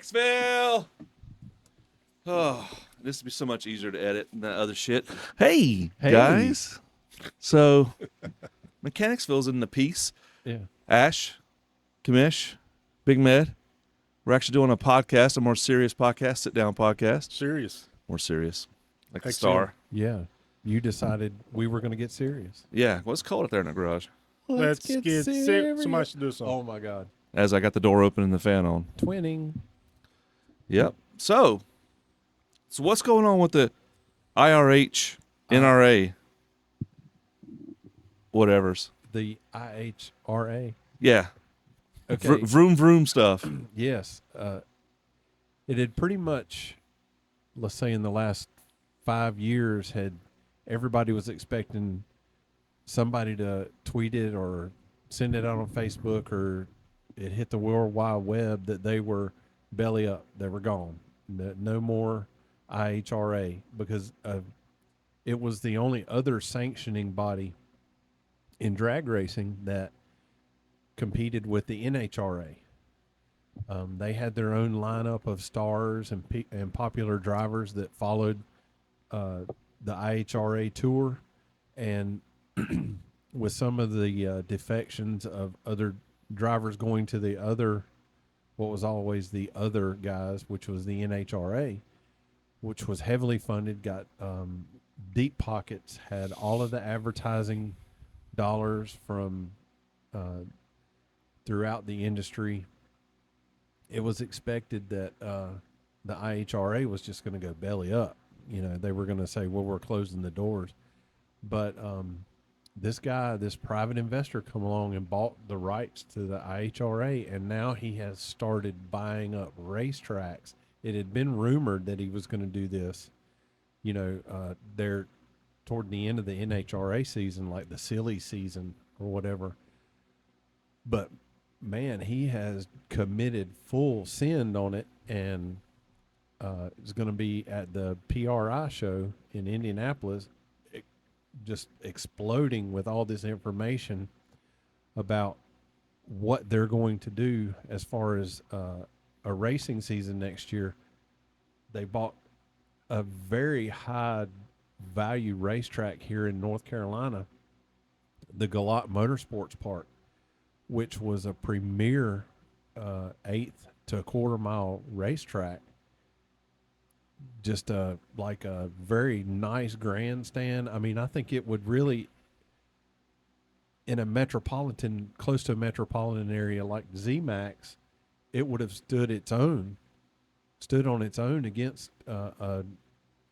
Mechanicsville. Oh, this would be so much easier to edit than that other shit. Hey, guys. So, Mechanicsville's in the piece. Yeah. Ash, Kamish, Big Med. We're actually doing a podcast, a more serious podcast, sit-down podcast. Serious. More serious. Like the Excellent. star. Yeah. You decided we were going to get serious. Yeah, what's cold out there in the garage? Let's get serious. Somebody should do something. Oh, my God. As I got the door open and the fan on. Twinning. Yep. So what's going on with the IRH, NRA, whatevers? The IHRA. Yeah. Okay. Vroom vroom stuff. Yes. It had pretty much, let's say in the last 5 years, everybody was expecting somebody to tweet it or send it out on Facebook, or it hit the World Wide Web that they were belly up. They were gone. No more IHRA, because it was the only other sanctioning body in drag racing that competed with the NHRA. They had their own lineup of stars and popular drivers that followed the IHRA tour, and with some of the defections of other drivers going to the other, what was always the other guys, which was the NHRA, which was heavily funded, got deep pockets, had all of the advertising dollars from throughout the industry. It was expected that the IHRA was just going to go belly up. You know, they were going to say, well, we're closing the doors. But this private investor come along and bought the rights to the IHRA, and now he has started buying up racetracks. It had been rumored that he was going to do this, you know, there toward the end of the NHRA season, like the silly season or whatever. But man, he has committed full send on it, and is going to be at the PRI show in Indianapolis, just exploding with all this information about what they're going to do as far as a racing season next year. They bought a very high value racetrack here in North Carolina, the Galat Motorsports Park, which was a premier 1/8 to a quarter mile racetrack. Just like a very nice grandstand. I mean, I think it would really, in a metropolitan, close to a metropolitan area like ZMAX, it would have stood on its own against an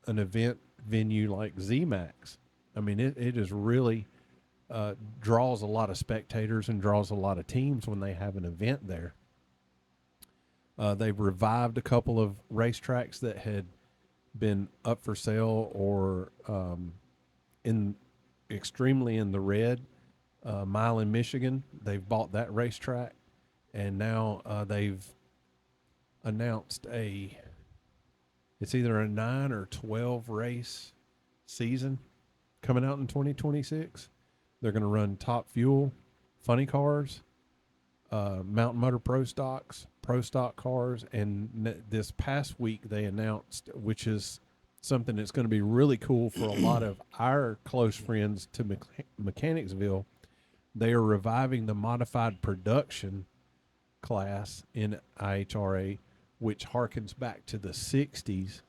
event venue like ZMAX. I mean, it is really draws a lot of spectators and draws a lot of teams when they have an event there. They've revived a couple of racetracks that had been up for sale or extremely in the red. Mile in Michigan, they've bought that racetrack, and now they've announced it's either a 9 or 12 race season coming out in 2026. They're going to run Top Fuel, funny cars, Mountain Motor Pro Stock cars, and this past week they announced, which is something that's going to be really cool for a lot of our close friends to Mechanicsville. They are reviving the modified production class in IHRA, which harkens back to the 60s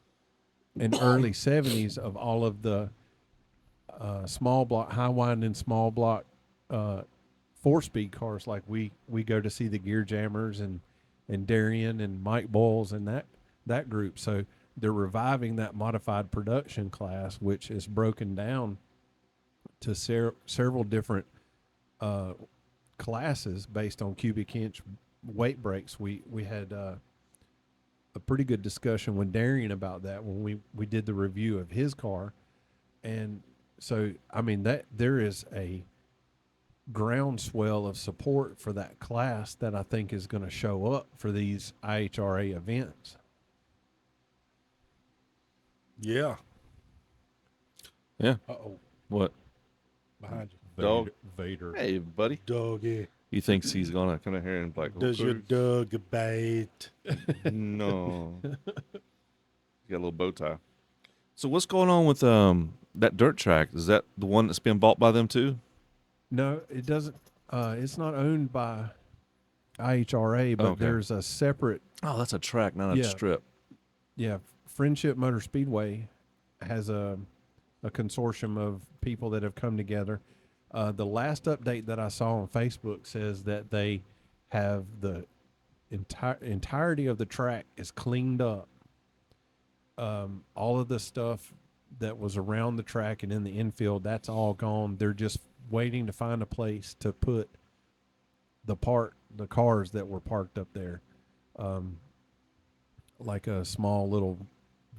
and early 70s of all of the small block, high winding small block 4-speed cars, like we go to see the Gear Jammers and Darian and Mike Boyles and that group. So they're reviving that modified production class, which is broken down to several different classes based on cubic inch weight breaks. We had a pretty good discussion with Darian about that when we did the review of his car. And so, I mean, that there is a groundswell of support for that class that I think is going to show up for these IHRA events. Yeah. Yeah. Uh-oh. What? Behind you. Dog. Vader. Hey, buddy. Doggy. He thinks he's gonna come in here and be like, Does your dog bite? no. He got a little bow tie. So what's going on with that dirt track? Is that the one that's been bought by them too? No, it doesn't. It's not owned by IHRA, but Okay. there's a separate. Oh, that's a track, not a Yeah. strip. Yeah, Friendship Motor Speedway has a consortium of people that have come together. The last update that I saw on Facebook says that they have the entirety of the track is cleaned up. All of the stuff that was around the track and in the infield, that's all gone. They're just waiting to find a place to put the cars that were parked up there, like a small little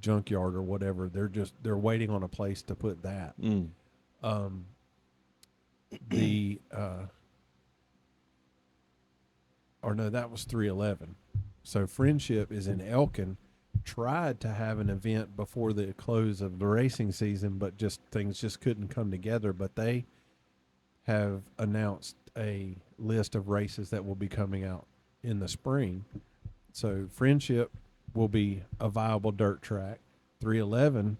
junkyard or whatever. They're waiting on a place to put that. Or no, that was 311. So Friendship is in Elkin. Tried to have an event before the close of the racing season, but things just couldn't come together. But they have announced a list of races that will be coming out in the spring. So Friendship will be a viable dirt track. 311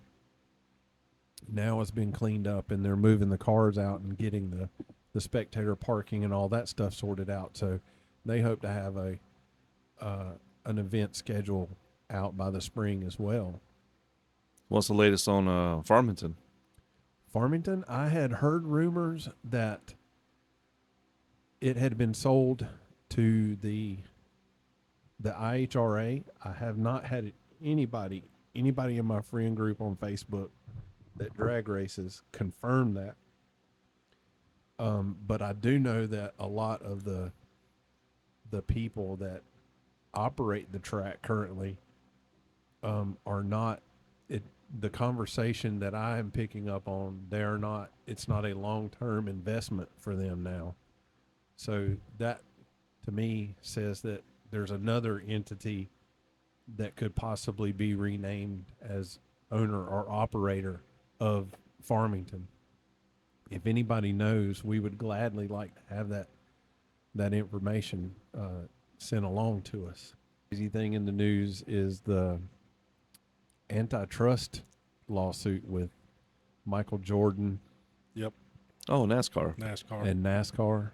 now has been cleaned up, and they're moving the cars out and getting the spectator parking and all that stuff sorted out. So they hope to have an event schedule out by the spring as well. What's the latest on Farmington? Farmington, I had heard rumors that it had been sold to the IHRA. I have not had anybody in my friend group on Facebook that drag races confirm that. But I do know that a lot of the people that operate the track currently are not. The conversation that I am picking up on, it's not a long-term investment for them now. So that, to me, says that there's another entity that could possibly be renamed as owner or operator of Farmington. If anybody knows, we would gladly like to have that information sent along to us. Crazy thing in the news is the antitrust lawsuit with Michael Jordan. Yep. Oh, NASCAR. And NASCAR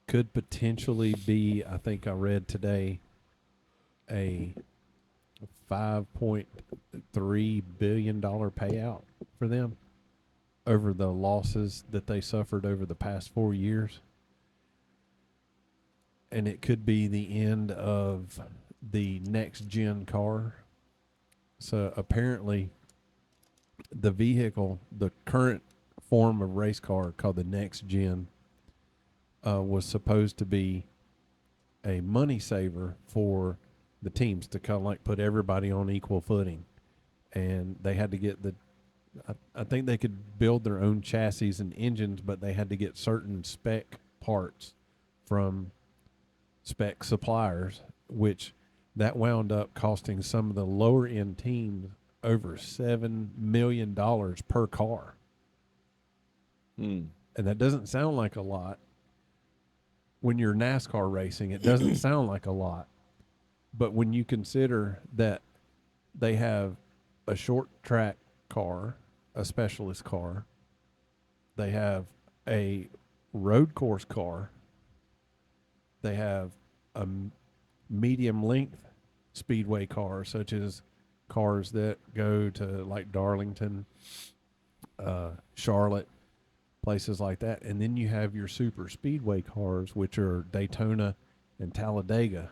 could potentially be, I think I read today, a $5.3 billion payout for them over the losses that they suffered over the past 4 years. And it could be the end of the next gen car. So apparently the vehicle, the current form of race car called the next gen, was supposed to be a money saver for the teams to kind of like put everybody on equal footing. And they had to get I think they could build their own chassis and engines, but they had to get certain spec parts from spec suppliers, which that wound up costing some of the lower end teams over $7 million per car. And that doesn't sound like a lot. When you're NASCAR racing, it doesn't sound like a lot. But when you consider that they have a short track car, a specialist car, they have a road course car, they have a medium length speedway car, such as cars that go to like Darlington, Charlotte, places like that. And then you have your super speedway cars, which are Daytona and Talladega.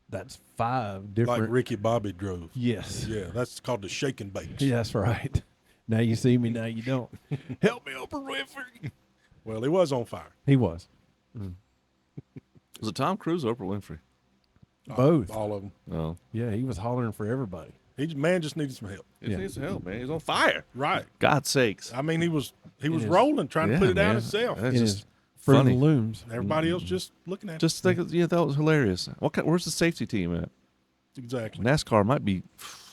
That's 5 different. Like Ricky Bobby drove. Yes. Yeah, that's called the shake and bake. Yeah, that's right. Now you see me, now you don't. Help me, Oprah Winfrey. Well, he was on fire. He was. Was it Tom Cruise or Oprah Winfrey? Both. All of them. Oh. Yeah, he was hollering for everybody. Man just needed some help. He needs some help, man. He's on fire. Right. God's sakes. I mean, he was is. rolling, trying to put it out man. himself. That's It just is Fruit of funny. the Looms. Everybody else just looking at Just think, that was hilarious. Where's the safety team at? it. Exactly. NASCAR might be,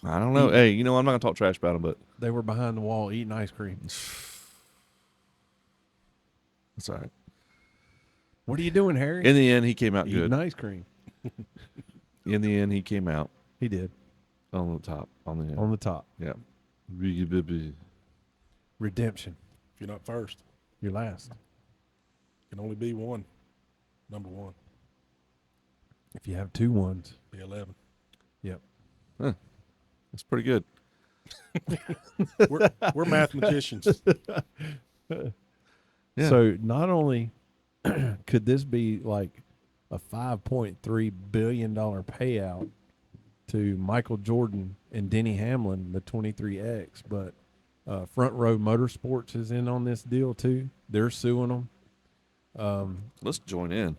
I don't know. Hey, I'm not going to talk trash about them, but They were behind the wall eating ice cream. That's all right. What are you doing, Harry? In the end, he came out Eating good. ice cream. In the end, he came out He did. on the top. On the end. On the top. Yeah. Redemption. If you're not first, You're last. can only be one. Number one. If you have 2 ones. Be 11. Yep. That's pretty good. We're mathematicians. Yeah. So not only could this be like a $5.3 billion payout to Michael Jordan and Denny Hamlin, the 23X, but Front Row Motorsports is in on this deal too. They're suing them. Let's join in.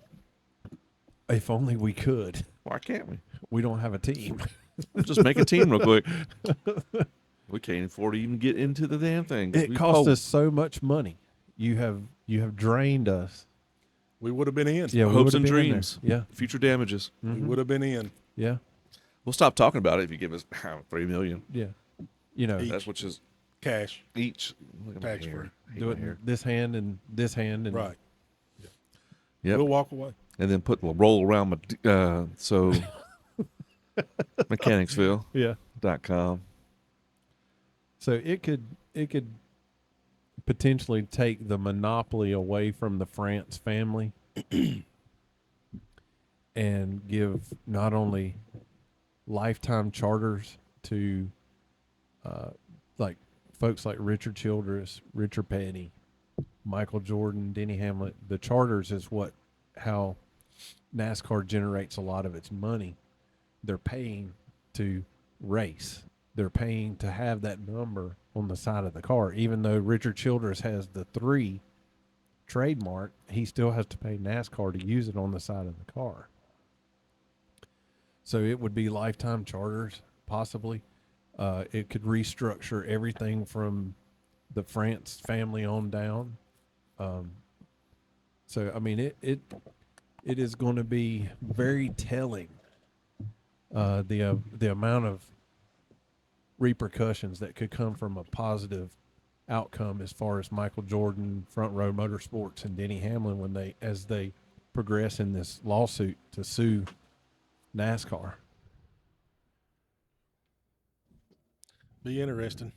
If only we could. Why can't we? We don't have a team. Just make a team real quick. We can't afford to even get into the damn thing. It cost us so much money. You have drained us. We would have been in. Yeah, we hopes would've and been in there. dreams. Yeah. Future damages. We Mhm. would have been in. Yeah. We'll stop talking about it if you give us $3 million. Yeah. You know, Each. That's which is Cash. each. Look at my Tax hair. free. I hate do my it hair. this hand and this hand and Right. Yep. We'll walk away. And then put a roll around my so Mechanicsville.com. Yeah. So it could potentially take the monopoly away from the France family and give not only lifetime charters to like folks like Richard Childress, Richard Petty, Michael Jordan, Denny Hamlin. The charters is how NASCAR generates a lot of its money. They're paying to race. They're paying to have that number on the side of the car. Even though Richard Childress has the 3 trademark, he still has to pay NASCAR to use it on the side of the car. So it would be lifetime charters, possibly. It could restructure everything from the France family on down. So I mean, it is going to be very telling. The amount of repercussions that could come from a positive outcome as far as Michael Jordan, Front Row Motorsports, and Denny Hamlin as they progress in this lawsuit to sue NASCAR. Be interesting.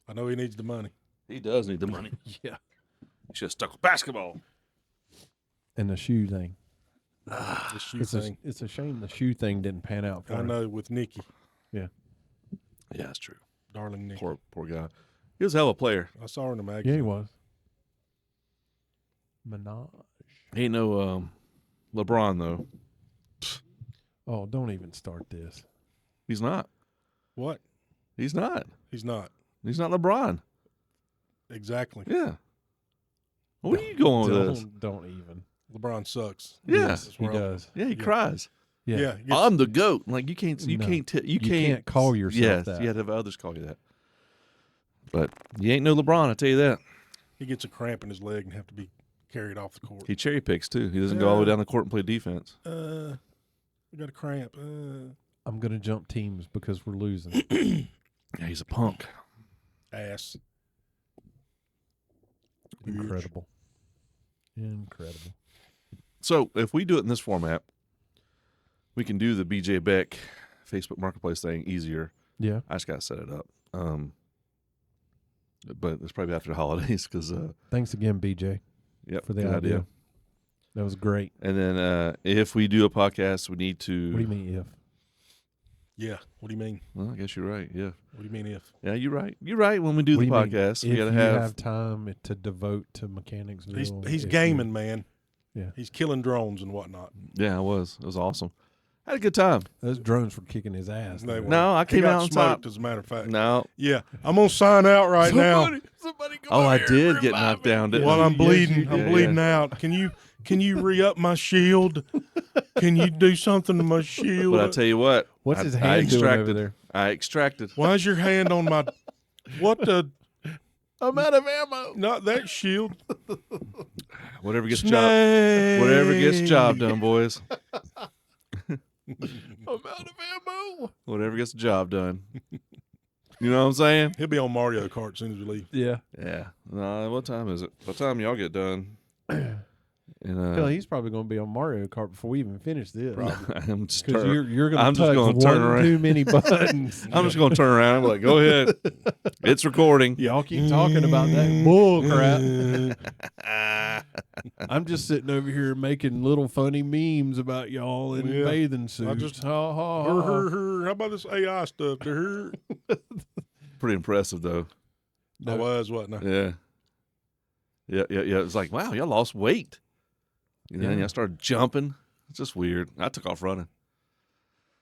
I know he needs the money. He does need the money. Yeah. He should have stuck with basketball. And the shoe thing. The shoe It's thing. a shame the shoe thing didn't pan out for I him. know with Nikki, Yeah, that's true. darling Nikki. Poor guy. He was a hell of a player. I saw her in the Yeah, magazine. he was. Minaj. He ain't no LeBron though. Oh, don't even start this. He's not. What? He's not. He's not. He's not LeBron. Exactly. Yeah. Where are you going with this? Don't even. LeBron sucks. Yeah. That's He where I'm- does. Yeah, he Yeah. cries. Yeah. Yeah. yes. I'm the GOAT. Like you can't No. you can't can't call yourself yes, that. you had to have others call you that. But you ain't no LeBron, I tell you that. He gets a cramp in his leg and have to be carried off the court. He cherry picks too. He doesn't go all the way down the court and play defense. I got a cramp. I'm going to jump teams because we're losing. Yeah, he's a punk. Ass. Incredible. Incredible. So if we do it in this format, we can do the BJ Beck Facebook Marketplace thing easier. Yeah. I just got to set it up. But it's probably after the holidays because, Thanks again, BJ, yep, for the good idea. That was great. And then if we do a podcast, we need to. What do you mean if? Yeah. What do you mean? Well, I guess you're right. Yeah. What do you mean if? Yeah, you're right. You're right. When we do What the do you mean? podcast, we If got to you have. time to devote to Mechanicsville. He's if gaming, you- man. Yeah. He's killing drones and whatnot. Yeah, I was. It was awesome. I had a good time. Those drones were kicking his ass. They though. were. No, I He came got out on smoked, top. as a matter of fact. No. Yeah. I'm going to sign out right now. Somebody go Oh, I did get knocked down. Didn't While I? I'm bleeding, you I'm did. bleeding out. Can you re-up my shield? Can you do something to my shield? But I tell you what. What's I- his I hand doing over extracted. there? I extracted. Why is your hand on my? What the? I'm out of ammo. Not that shield. Whatever gets Snake. job. Whatever gets job done, boys. I'm out of ammo. Whatever gets the job done. You know what I'm saying? He'll be on Mario Kart as soon as we leave. Yeah. Yeah. What time is it? What time y'all get done? And Hell, he's probably going to be on Mario Kart before we even finish this. I'm just Because turn, you're going I'm to just touch gonna turn one around. too many buttons. I'm just gonna turn around and be like, go ahead. It's recording. Y'all keep talking about that bull crap. I'm just sitting over here making little funny memes about y'all in Yeah. bathing suits. just- Ha, ha, ha. How about this AI stuff? Pretty impressive though. I was, wasn't I? Yeah. Yeah. It's like, wow, y'all lost weight. And then Yeah. y'all started jumping. It's just weird. I took off running.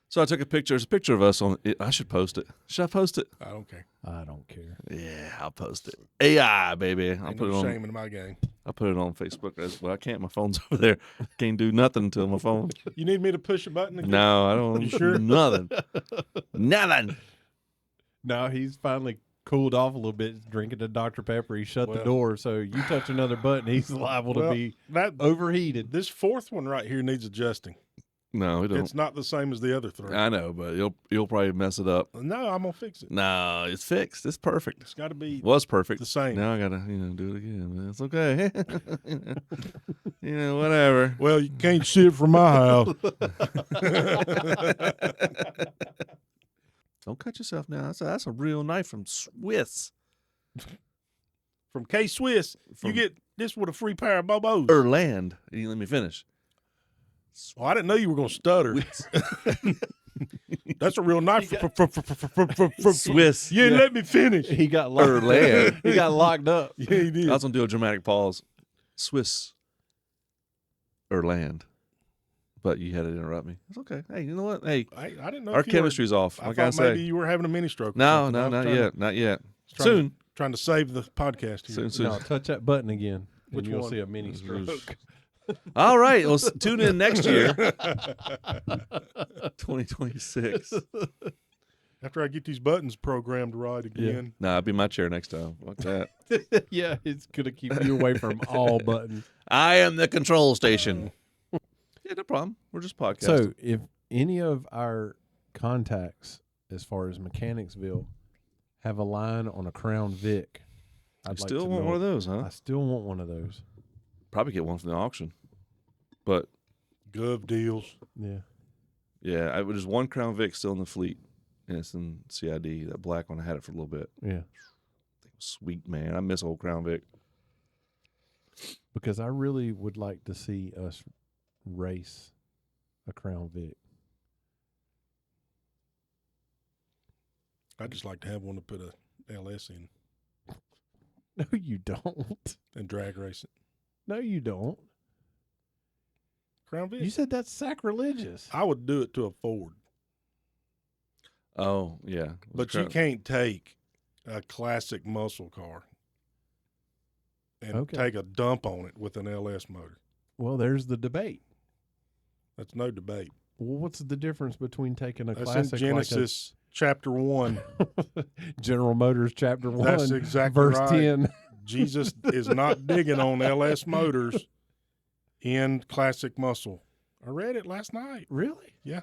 So I took a picture. There's a picture of us on it. I should post it. Should I post it? I don't care. I don't care. Yeah, I'll post it. AI, baby. I'll Ain't put it no on. shame in my game. I'll put it on Facebook as well. I can't. My phone's over there. Can't do nothing until my phone. You need me to push a button again? No, I don't. You sure? Nothing. Nothing. Now he's finally cooled off a little bit, drinking the Dr. Pepper. He shut the Well. door, so you touch another button, he's liable to Well, be that overheated. this fourth one right here needs adjusting. No, it don't. It's not the same as the other three. I know, but you'll probably mess it up. No, I'm gonna fix it. No, it's fixed. It's perfect. It's got to be Was perfect. the same. Now I gotta do it again. But it's okay. Whatever. Well, you can't see it from my house. Don't cut yourself now. That's a real knife from Swiss. From K Swiss, From- you get this with a free pair of Bobos. Erland. You let me finish. Oh, I didn't know you were gonna stutter. That's a real knife. Swiss. You didn't let me finish. He got locked Erland. He got locked up. Yeah, he did. I was gonna do a dramatic pause. Swiss. Erland. But you had to interrupt me. It's okay. Hey, you know what? Hey, I didn't know our if you were- chemistry's off. I Like I thought maybe say. you were having a mini stroke. or No, something. I was not trying yet. Not yet. trying to- Soon. Trying to save the podcast here. Soon. No, touch that button again. Which and you'll one? see a mini stroke. All right. Well, tune in next year. 2026. After I get these buttons programmed right again. Nah, it'll be my chair next time. Fuck that. Yeah, it's gonna keep you away from all buttons. I am the control station. Yeah, no problem. We're just podcasting. So, if any of our contacts, as far as Mechanicsville, have a line on a Crown Vic, I'd like still to want know one of it. those, huh? I still want one of those. Probably get one from the auction. But Gov deals. Yeah. yeah, there's one Crown Vic still in the fleet, and it's in CID. That black one, I had it for a little bit. Yeah. Sweet, man. I miss old Crown Vic. Because I really would like to see us race a Crown Vic. I'd just like to have one to put a LS in No, you don't. and drag race it. No, you don't. Crown Vic. You said that's sacrilegious. I would do it to a Ford, Oh, yeah. but you can't take a classic muscle car and Okay. take a dump on it with an LS motor. Well, there's the debate. That's no debate. Well, what's the difference between taking a That's classic in Genesis chapter 1. like a General Motors chapter 1, That's exactly verse right. 10? Jesus is not digging on LS motors in classic muscle. I read it last night. Really? Yeah.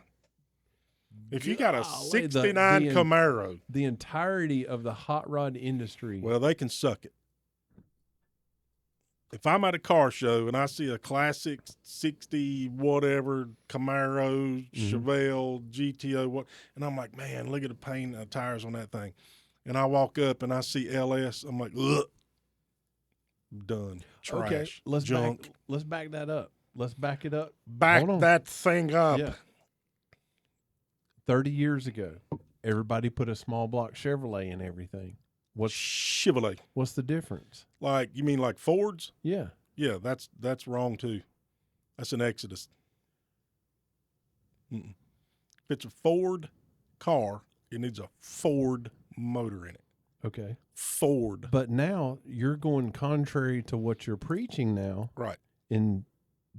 If you got a Golly, 69 the Camaro, The entirety of the hot rod industry. well, they can suck it. If I'm at a car show and I see a classic 60 whatever Camaro, Chevelle, GTO, what, and I'm like, man, look at the paint tires on that thing. And I walk up and I see LS, I'm like, ugh, done. Trash. okay, Junk. let's back that up. Let's back it up. Back Hold on. that thing up. Yeah. 30 years ago, everybody put a small block Chevrolet in everything. Chevrolet. What's the difference? Like, you mean like Fords? Yeah. Yeah, that's wrong too. That's an Exodus. Mm-mm. If it's a Ford car, it needs a Ford motor in it. Okay. Ford. But now you're going contrary to what you're preaching now Right. in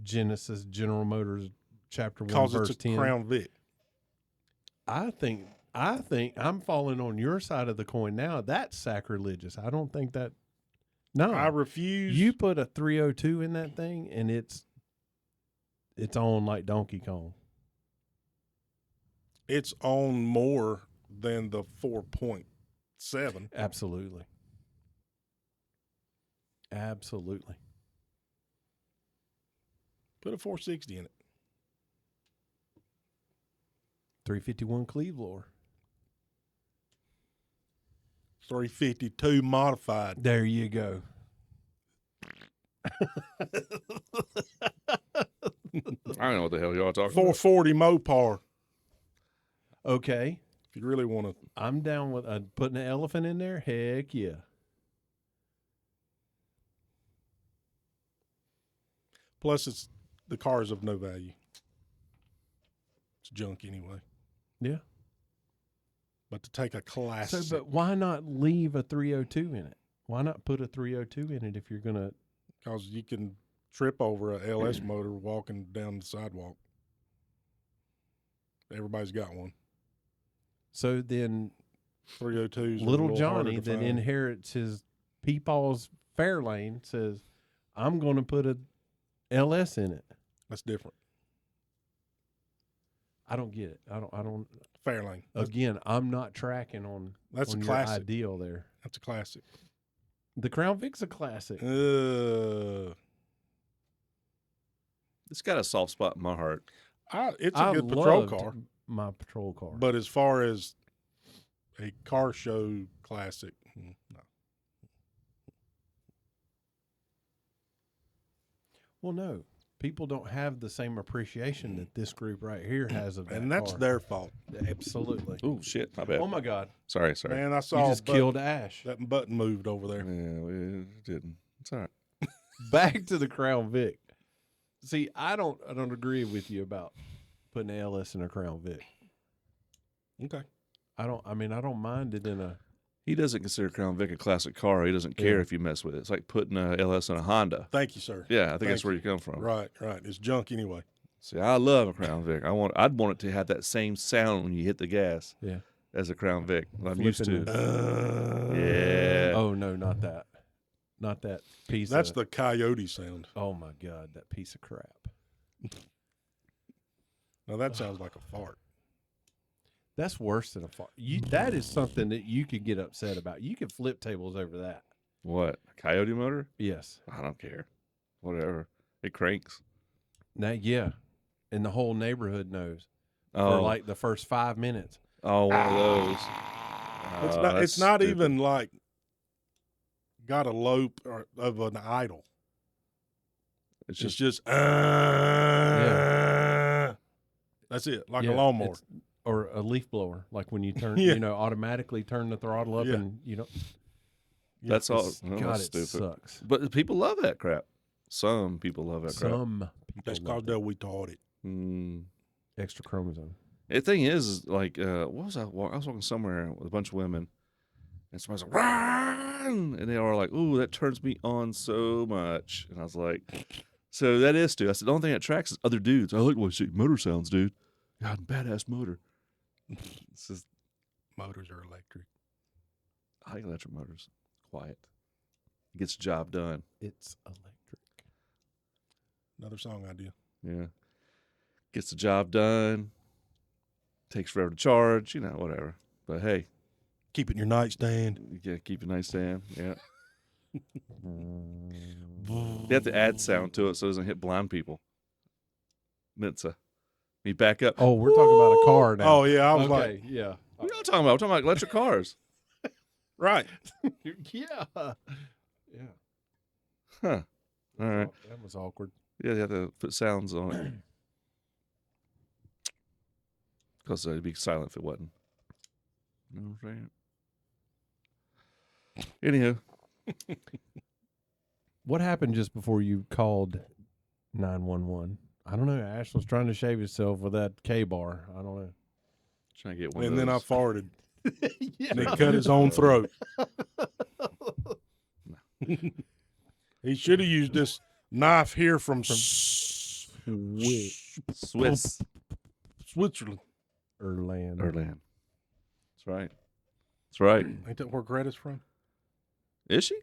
Genesis General Motors chapter 1 Because verse it's a 10. Crown Vic. I think I'm falling on your side of the coin now. That's sacrilegious. I don't think that. No, I refuse. you put a 302 in that thing, and it's on like Donkey Kong. It's on more than the 4-point 7. Absolutely. Absolutely. Put a 460 in it. 351 Cleveland. 352 modified. There you go. I don't know what the hell y'all talking 440 Mopar. Okay. If you really want to. I'm down with putting an elephant in there. Heck yeah. Plus, the car is of no value. It's junk anyway. Yeah. But to take a classic. So, but why not leave a 302 in it? Why not put a 302 in it if you're going to? Because you can trip over a LS motor walking down the sidewalk. Everybody's got one. So then 302s. little Johnny that inherits his Peepaw's Fairlane says, I'm going to put a LS in it. That's different. I don't get it. I don't. Fairlane. Again, I'm not tracking on. That's on a your classic. ideal there. That's a classic. The Crown Vic's a classic. It's got a soft spot in my heart. It's a good patrol loved car. My patrol car. But as far as a car show classic, no. Well, no. People don't have the same appreciation that this group right here has of that And that's car. their fault. Absolutely. Oh shit, my bad. Oh my God! Sorry. Man, I You saw just killed Ash. that button moved over there. Yeah, we didn't. It's all right. Back to the Crown Vic. See, I don't agree with you about putting an LS in a Crown Vic. Okay. I don't mind it in a. He doesn't consider Crown Vic a classic car. He doesn't care Yeah. if you mess with it. It's like putting a LS in a Honda. Thank you, sir. Yeah, I think Thank that's where you come from. Right. It's junk anyway. See, I love a Crown Vic. I'd want it to have that same sound when you hit the gas Yeah. as a Crown Vic. I'm used to. Flipping Yeah. Oh no, not that. Not that piece. That's of, the coyote sound. Oh my God, that piece of crap. Now that sounds like a fart. That's worse than a fart. That is something that you could get upset about. You could flip tables over that. What? A Coyote motor? Yes. I don't care. Whatever. It cranks. Now, yeah. And the whole neighborhood knows Oh, for like the first 5 minutes. one of those. It's Oh, not. that's It's not stupid. even like got a lope of an idle. It's It's just just. That's it, like a Yeah, lawnmower. Or a leaf blower, like when you turn, Yeah. automatically turn the throttle up Yeah. and that's all. it's- Oh, God, that's it stupid. sucks. But people love that crap. Some people love that crap. Some people That's love because it. that we taught it. Extra chromosome. The thing is like, what was I was walking somewhere with a bunch of women, and somebody's like, "Run!" And they were like, "Ooh, that turns me on so much." And I was like, "So that is too." I said, "The only thing that attracts is other dudes. I like the way motor sounds, dude. God, badass motor." It's just, Motors are electric. I like electric motors. Quiet. It gets the job done. It's electric. Another song idea. Yeah. Gets the job done. Takes forever to charge, whatever. But hey, Keep it in your nightstand. yeah, keep your nightstand. Yeah. You have to add sound to it so it doesn't hit blind people. Nitsa. Me back up. Oh, we're talking about a car now. Oh yeah, I was okay, like, yeah. What are you talking about? We're talking about electric cars. right. Yeah. Yeah. Huh. All right. That was awkward. Yeah, you have to put sounds on it. Because it'd be silent if it wasn't. You know what I'm saying? Anywho. What happened just before you called 911? I don't know. Ash was trying to shave himself with that K-bar. I don't know. Trying to get one And of then I those. farted. Yeah. And he cut his own throat. He should have used this knife here from Swiss. Switzerland. Erland. Erland. That's right. That's right. Ain't that where Greta's from? Is she?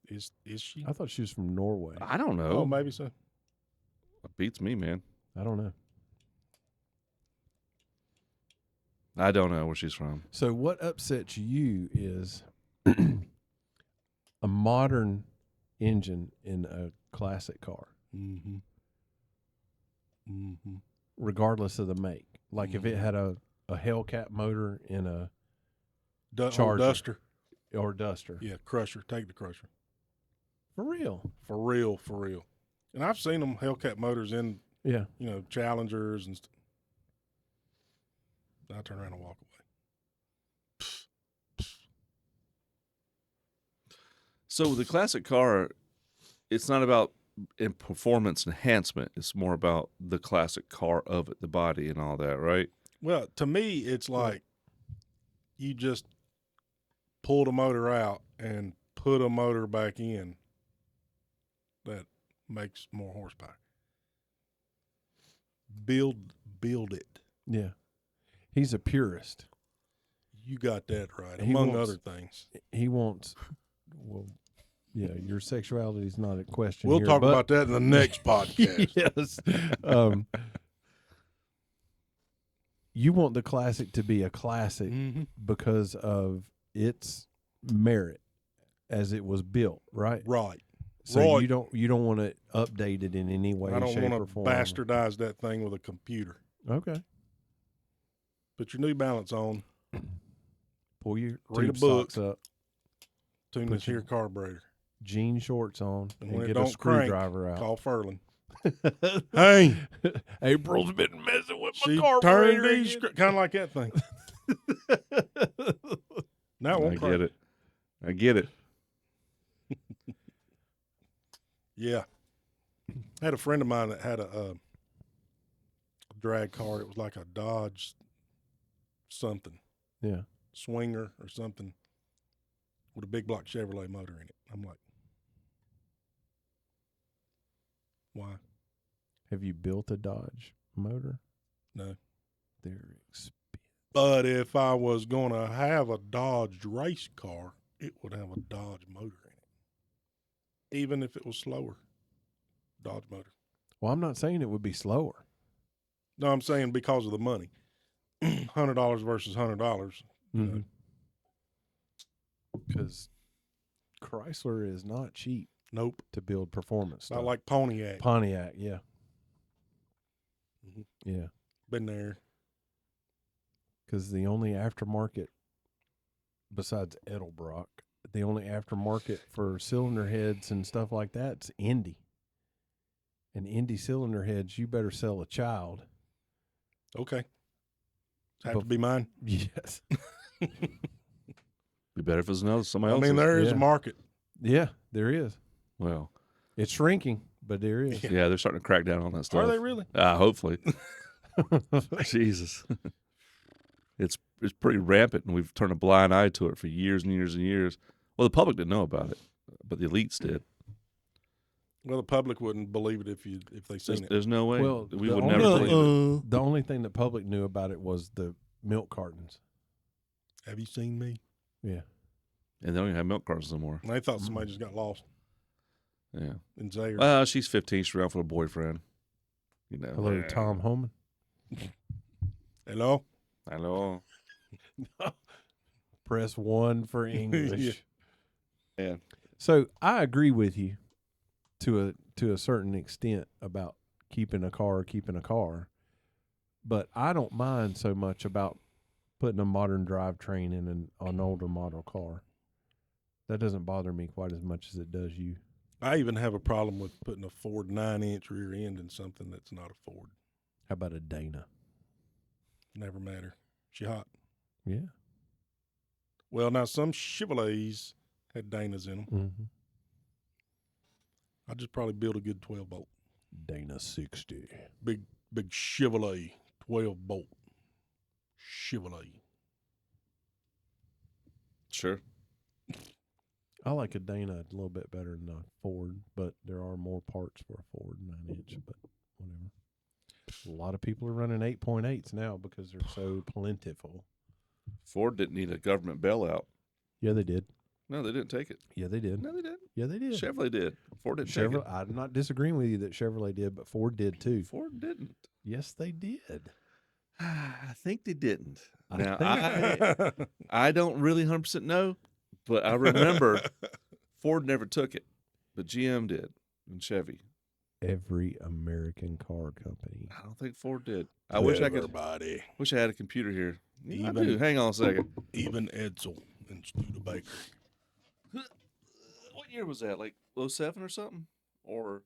Is she? I thought she was from Norway. I don't know. Oh, maybe so. It beats me, man. I don't know. I don't know where she's from. So what upsets you is a modern engine in a classic car, Mm-hmm. Mm-hmm. regardless of the make. Like if it had a Hellcat motor in a Charger. Duster. or Duster. Yeah, Crusher. Take the Crusher. For real. For real, for real. And I've seen them Hellcat motors in, Yeah. Challengers and stuff. I turn around and walk away. So the classic car, it's not about in performance enhancement. It's more about the classic car of it, the body and all that, right? Well, to me, it's like you just pull the motor out and put a motor back in that makes more horsepower. Build it. Yeah. He's a purist. You got that right, He among wants- other things. He wants, well, yeah, your sexuality is not a question We'll here, talk but- about that in the next podcast. Yes. You want the classic to be a classic Mm-hmm. because of its merit as it was built, right? Right. So Right. you don't want to update it in any way, I don't shape, want or to form. bastardize that thing with a computer. Okay. Put your New Balance on, Pull your Read a tube book. socks up, tune Put this here your- carburetor, jean shorts on, and and when it get a don't crank, screwdriver out. call Furlan. Hey, April's been messing with my she carburetor turned these again. kind of like that thing. Now it I won't get crank. it. I get it. Yeah. I had a friend of mine that had a drag car. It was like a Dodge something, Yeah. Swinger or something, with a big block Chevrolet motor in it. I'm like, why? Have you built a Dodge motor? No. They're expensive. But if I was going to have a Dodge race car, it would have a Dodge motor in it. Even if it was slower. Dodge motor. Well, I'm not saying it would be slower. No, I'm saying because of the money. $100 versus $100. Mm-hmm. Because Chrysler is not cheap Nope. to build performance stuff. Not like Pontiac. Pontiac, yeah. Mhm. Yeah. Been there. Because the only aftermarket, besides Edelbrock, the only aftermarket for cylinder heads and stuff like that's Indy. And Indy cylinder heads, you better sell a child. Okay. Have But- to be mine. Yes. Be better if it was another somebody I else's. mean, there is yeah. a market. Yeah, there is. Well, It's shrinking, but there is. yeah, they're starting to crack down on that stuff. Are they really? Hopefully. Jesus. It's pretty rampant, and we've turned a blind eye to it for years and years and years. Well, the public didn't know about it, but the elites did. Well, the public wouldn't believe it if they seen it. There's no way. Well, we the would only never thing- believe it. The only thing the public knew about it was the milk cartons. Have you seen me? Yeah. And they don't even have milk cartons anymore. And they thought somebody just got lost Yeah. in Zaire. Well, she's 15. She's around for a boyfriend. You know. Hello, Tom Homan. Hello? Hello. Press 1 for English. Yeah. So I agree with you to a certain extent about keeping a car, but I don't mind so much about putting a modern drivetrain in an older model car. That doesn't bother me quite as much as it does you. I even have a problem with putting a Ford 9-inch rear end in something that's not a Ford. How about a Dana? Never matter. She hot. Yeah. Well, now some Chevrolets had Danas in them. Mm-hmm. I'd just probably build a good 12-bolt. Dana 60. Big Chevrolet 12-bolt. Chevrolet. Sure. I like a Dana a little bit better than a Ford, but there are more parts for a Ford 9-inch, but whatever. A lot of people are running 8.8s now because they're so plentiful. Ford didn't need a government bailout. Yeah, they did. No, they didn't take it. Yeah, they did. No, they didn't. Yeah, they did. Chevrolet did. Ford didn't take Chevrolet. I'm not disagreeing with you that Chevrolet did, but Ford did too. it. Ford didn't. Yes, they did. I think they didn't. I Now, think- I don't really 100% know, but I remember Ford never took it, but GM did and Chevy. Every American car company. I don't think Ford did. I wish I could. Everybody. Wish I had a computer here. Yeah, I Even- do. Hang on a second. Even Edsel and Studebaker. What year was that? Like 07 or something? Or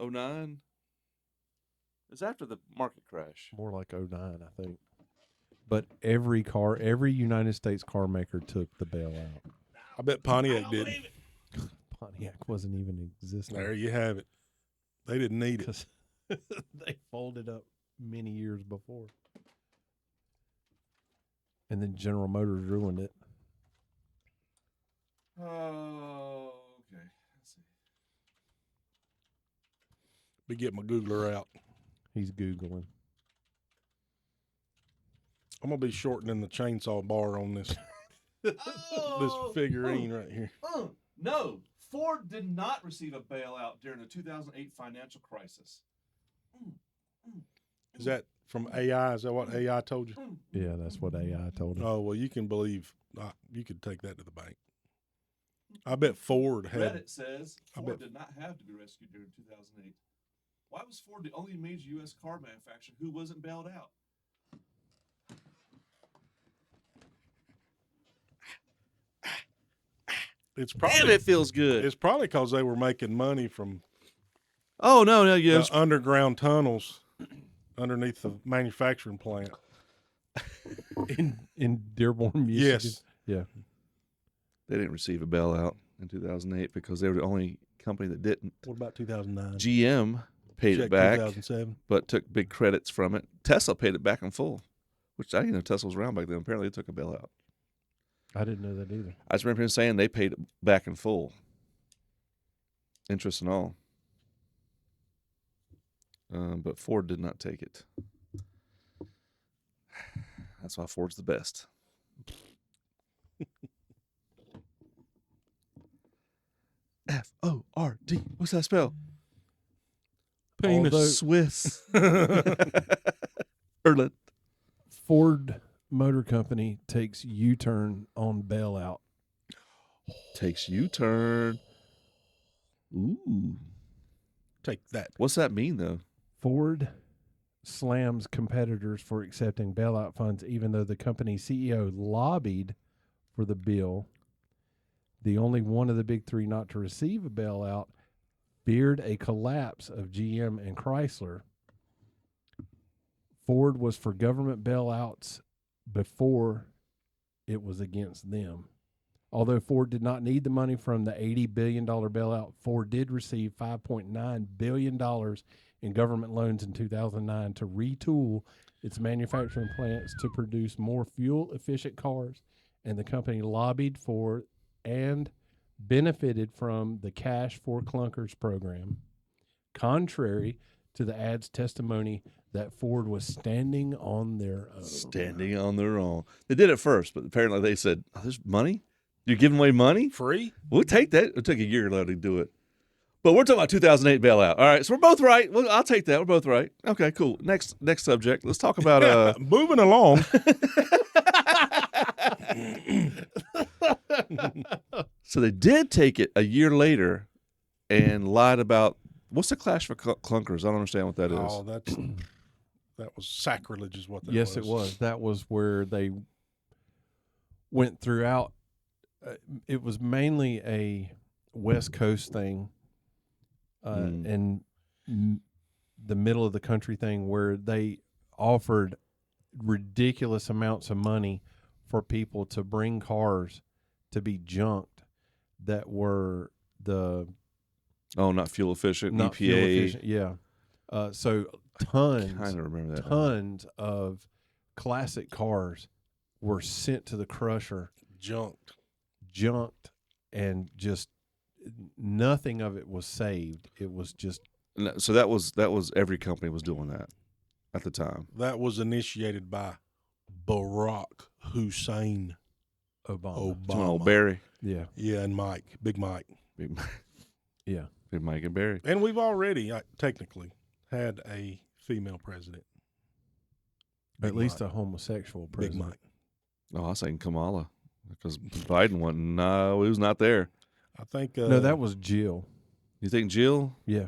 09? It's after the market crash. More like 09, I think. But every United States car maker took the bailout. I bet Pontiac did. Pontiac wasn't even existing. There you have it. They didn't need it. 'Cause they folded up many years before. And then General Motors ruined it. Oh, okay. Let's see. Be get my Googler out. He's Googling. I'm gonna be shortening the chainsaw bar on this this figurine right here. No, Ford did not receive a bailout during the 2008 financial crisis. Is that from AI? Is that what AI told you? Yeah, that's what AI told him. Oh well, you can believe. You could take that to the bank. I bet Ford had. Reddit says Ford did not have to be rescued during 2008. Why was Ford the only major U.S. car manufacturer who wasn't bailed out? It's Damn, probably it feels good. it's probably because they were making money from Oh no, yeah, the underground tunnels underneath the manufacturing plant. In Dearborn, Michigan. Yes. Yeah. they didn't receive a bailout in 2008 because they were the only company that didn't. What about 2009? GM paid Check it back, 2007. but took big credits from it. Tesla paid it back in full, which I didn't know Tesla was around back then. Apparently, they took a bailout. I didn't know that either. I just remember him saying they paid it back in full, interest and all. But Ford did not take it. That's why Ford's the best. F-O-R-D. What's that spell? Penis. Although- Swiss. Erland. Ford Motor Company takes U-turn on bailout. Takes U-turn. Ooh. Take that. What's that mean, though? Ford slams competitors for accepting bailout funds, even though the company's CEO lobbied for the bill. The only one of the big three not to receive a bailout feared a collapse of GM and Chrysler. Ford was for government bailouts before it was against them. Although Ford did not need the money from the $80 billion bailout, Ford did receive $5.9 billion in government loans in 2009 to retool its manufacturing plants to produce more fuel-efficient cars, and the company lobbied for and benefited from the Cash for Clunkers program, contrary to the ad's testimony that Ford was standing on their own. Standing on their own. They did it first, but apparently they said, oh, there's money? You're giving away money? Free? We'll take that. It took a year to do it. But we're talking about 2008 bailout. All right, so we're both right. Well, I'll take that. We're both right. Okay, cool. Next subject. Let's talk about Moving along. So they did take it a year later and lied about what's the Clash for Clunkers? I don't understand what that is. Oh, that was sacrilege, is what that was. Yes, it was. That was where they went throughout. It was mainly a West Coast thing and the middle of the country thing where they offered ridiculous amounts of money for people to bring cars to be junked that were not fuel efficient, not EPA. fuel efficient. Yeah. So tons Kind of remember that. tons of classic cars were sent to the crusher, junked, and just nothing of it was saved. It was just So that was every company was doing that at the time. That was initiated by Barack Hussein Obama. Old Barry. Yeah. Yeah, and Big Mike. Big Yeah. Mike and Barry. And we've already technically had a female president. Big At least Mike. a homosexual Big president. Mike. Oh, I was saying Kamala because Biden wasn't. No, he was not there. I think. No, that was Jill. You think Jill, Yeah.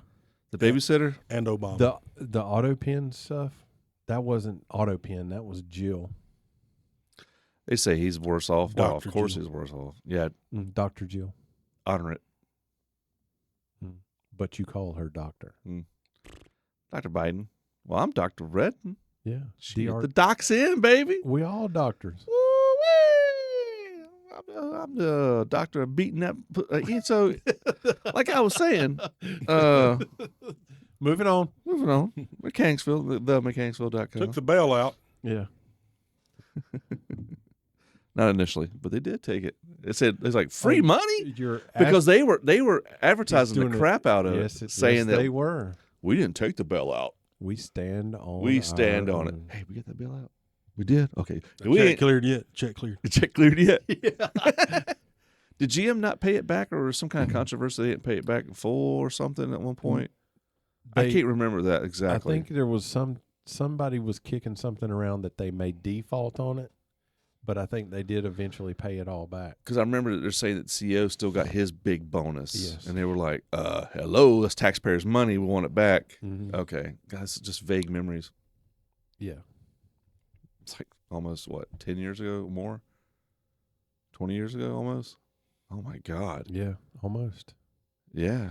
the babysitter? and Obama. The auto pen stuff, that wasn't auto pen. That was Jill. They say he's worse off. Well, of Dr. course Jill. he's worse off. Yeah, Dr. Jill. honor it. But you call her doctor. Dr. Biden. Well, I'm Dr. Redden. Yeah. Shit, the doc's in, baby. We all doctors. Woo-wee. I'm the doctor of beating that. So, like I was saying, Moving on. moving on. Mechanicsville, the Mechanicsville.com. Took the bail out. Yeah. Not initially, but they did take it. It said it's like free money You're because they were advertising doing the crap out of yes, it, saying that they were. we didn't take the bill out. We stand on. We stand our on it. own. Hey, we got that bill out. We did. Okay, we Check ain't cleared yet. Check cleared. the check cleared yet. Did GM not pay it back, or was some kind of controversy they didn't pay it back in full or something at one point? I They- can't remember that exactly. I think there was somebody was kicking something around that they may default on it, but I think they did eventually pay it all back. because I remember that they're saying that the CEO still got his big bonus. Yes. And they were like, hello, that's taxpayers' money. We want it back. Mhm. Okay. Guys, just vague memories. Yeah. It's like almost, 10 years ago or more? 20 years ago almost? Oh, my God. Yeah. Almost. Yeah.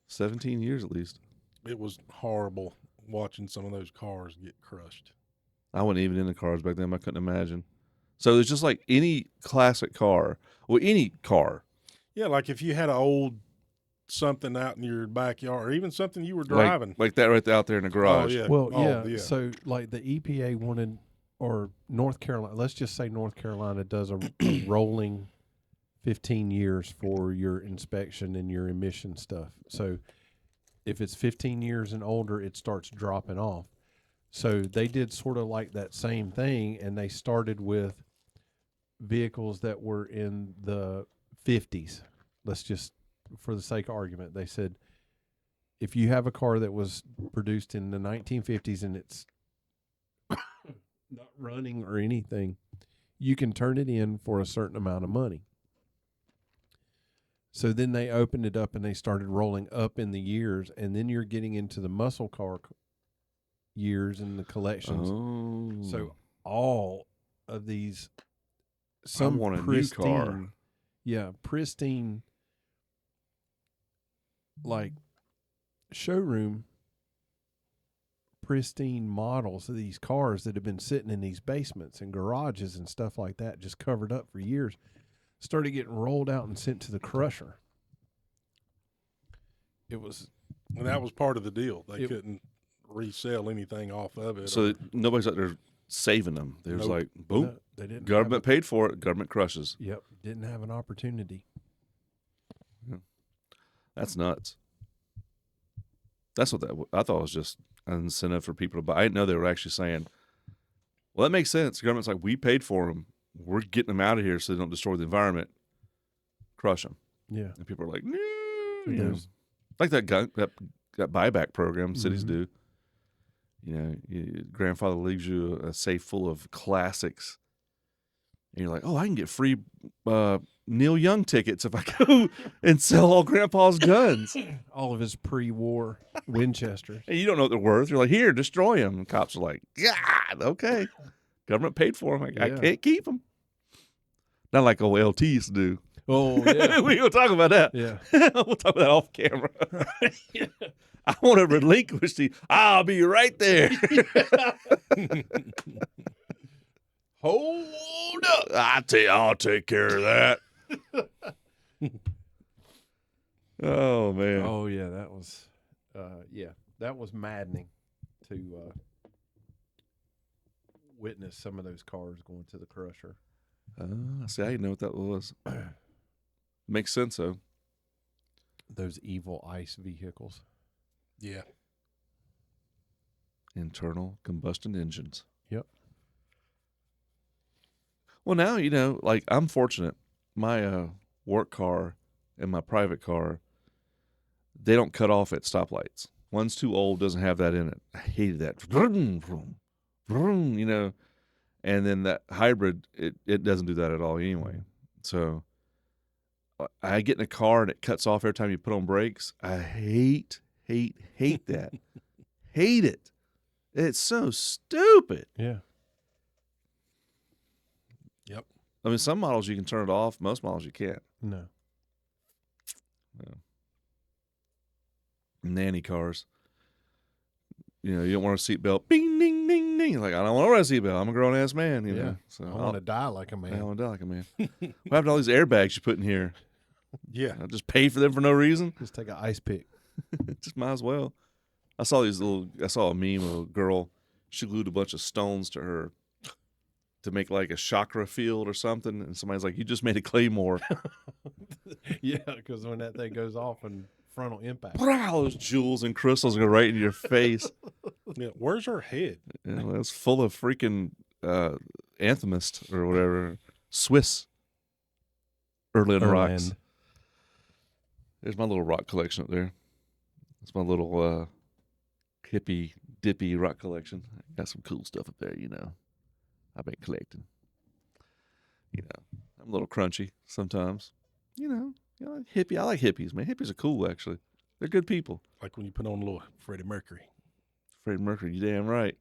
17 years at least. It was horrible watching some of those cars get crushed. I wasn't even in the cars back then. I couldn't imagine. So it's just like any classic car, well, any car. Yeah, like if you had an old something out in your backyard, or even something you were driving. Like that right out there in the garage. Oh, yeah. Well, Oh, yeah. So, like the EPA wanted, or North Carolina, let's just say North Carolina does a rolling 15 years for your inspection and your emission stuff. So, if it's 15 years and older, it starts dropping off. So, they did sort of like that same thing, and they started with vehicles that were in the 50s. Let's just, for the sake of argument, they said, if you have a car that was produced in the 1950s and it's not running or anything, you can turn it in for a certain amount of money. So then they opened it up and they started rolling up in the years, and then you're getting into the muscle car years and the collections. Oh. So all of these, some want a new pristine, car. yeah, pristine, like showroom, pristine models of these cars that have been sitting in these basements and garages and stuff like that, just covered up for years, started getting rolled out and sent to the crusher. It was, And that was part of the deal. They It- couldn't resell anything off of it. So nobody's out there saving them. There's Nope. like, boom, no, they didn't. government paid for it. Government crushes. Yep, didn't have an opportunity. That's nuts. That's what I thought was just an incentive for people to buy. I didn't know they were actually saying, well, that makes sense. The government's like, we paid for them. We're getting them out of here so they don't destroy the environment. Crush them. Yeah, And people are like, no. So You know, there's- like that buyback program cities Mhm. do. You know, your grandfather leaves you a safe full of classics. And you're like, oh, I can get free Neil Young tickets if I go and sell all Grandpa's guns. all of his pre-war Winchesters. And you don't know what they're worth. You're like, here, destroy them. And cops are like, God, okay. Government paid for them. I Yeah. can't keep them. Not like old LT used to do. Oh yeah, We gonna talk about that. yeah. We'll talk about that off camera. I want to relinquish the. I'll be right there. Hold up! I'll take care of that. Oh man! Oh yeah, that was, that was maddening to witness some of those cars going to the crusher. See, I didn't know what that was. Makes sense though. Those evil ICE vehicles. yeah. Internal combustion engines. Yep. Well, now you know. Like I'm fortunate. My work car and my private car, they don't cut off at stoplights. One's too old, doesn't have that in it. I hated that. Vroom, vroom, vroom, you know. And then that hybrid, it doesn't do that at all anyway. So I get in a car and it cuts off every time you put on brakes. I hate that. Hate it. It's so stupid. Yeah. Yep. I mean, some models you can turn it off. Most models you can't. No. Yeah. Nanny cars. You know, you don't want a seatbelt. Bing, ding, ding, ding. Like, I don't want to wear a seatbelt. I'm a grown ass man. You know, so I want to die like a man. I want to die like a man. What happened to all these airbags you put in here? Yeah. I just pay for them for no reason. Just take an ice pick. Just might as well. I saw a meme of a girl. She glued a bunch of stones to her to make like a chakra field or something. And somebody's like, you just made a claymore. Yeah, because when that thing goes off and frontal impact. All those jewels and crystals go right into your face. Yeah. Where's her head? You know, it's full of freaking anthemist or whatever. Swiss. Erland rocks. There's my little rock collection up there. It's my little hippie dippy rock collection. Got some cool stuff up there, you know. I've been collecting. You know, I'm a little crunchy sometimes. You know, hippie. I like hippies, man. Hippies are cool, actually. They're good people. Like when you put on a little Freddie Mercury. Freddie Mercury, you damn right.